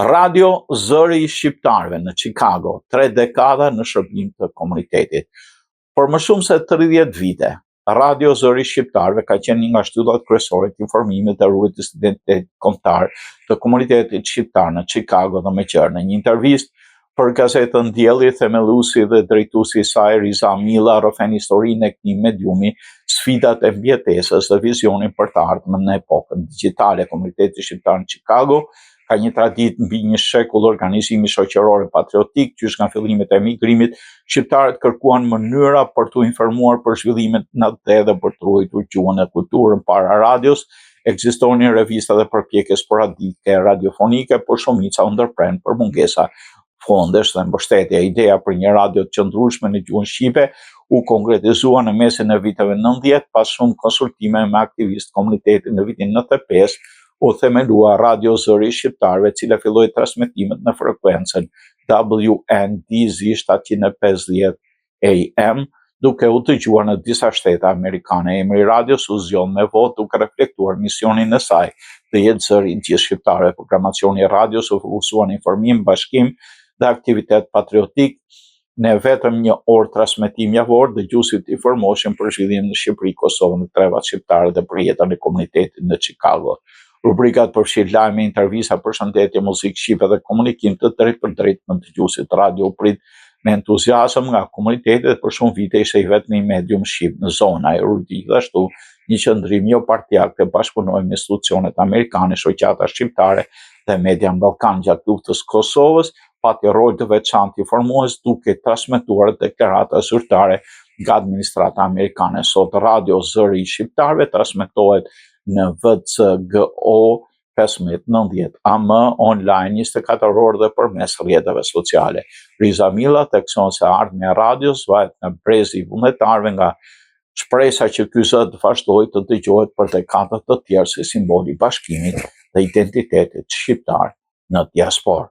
Radio Zëri I Shqiptarëve në Chicago, 3 dekada në shërbim të komunitetit. Por më shumë se 30 vite, Radio Zëri I Shqiptarëve ka qenë një nga shtyllat kryesore të informimit dhe ruajtjes së identitetit kombëtar të komunitetit shqiptar në Chicago dhe Meqer. Në një intervistë për gazetën Dielli, themelluesi dhe drejtuesi I saj Riza Milla rrëfen historinë e këtij mediumi, sfidat e mbjetesës dhe vizionin për të ardhmen në epokën digjitale. Komuniteti shqiptar në Chicago ka një traditë mbi një shekull organizimi shoqëror patriotik, qysh nga fillimet e emigrimit, shqiptarët kërkuan mënyra për t'u informuar për zhvillimet në atë dhe për të ruajtur gjuhën e kulturën. Para radios ekzistonin revista dhe përpjekje sporadike radiofonike, por shumica u ndërpren për mungesa fondesh dhe mbështetje. Ideja për një radio të qëndrueshme në gjuhën shqipe u konkretizua në mesin e viteve 90 pas shumë konsultime me aktivistë komunitetit. Në vitin 95 u themelua Radio Zëri I Shqiptarëve, e cila filloi transmetimet në frekuencën WNDZ 750 AM, duke u dëgjuar në disa shtete amerikane. Emri radios u zgjon me votë duke reflektuar misionin e saj të jetë zëri I gjithë shqiptarëve. Programacioni I radios u fokusuan në informim, bashkim dhe aktivitet patriotik. Ne vetëm një orë transmetim javor dëgjuesit informoheshin për zhvillimin në Shqipëri, Kosovën dhe trevat shqiptare dhe për jetën e komunitetit në Chicago. Rubrikat përfshin lajme, intervista, përshëndetje, muzikë shqipe dhe komunikim të drejtë për drejtë me dëgjuesit. Radio u prit me entuziazëm nga komuniteti dhe për shumë vite ishte I vetmi medium shqip në zonë. Ai rriti gjithashtu një qëndrim jo partijak të bashkëpunojë me institucionet amerikane, shoqata shqiptare dhe media në Ballkan. Gjatë luftës Kosovës pati rol të veçantë informues duke transmetuar deklarata zyrtare nga administrata amerikane. Sot Radio Zëri I Shqiptarëve transmetohet në VCGO 1590 AM online 24 orë dhe përmes rrjeteve sociale. Riza Milla thekson se ardhmja e radios varet në brezi I vullnetarëve nga shpresa që ky zë të vazhdojë të dëgjohet për dekada të tjerë si simbol I bashkimit dhe identitetit shqiptar në diasporë.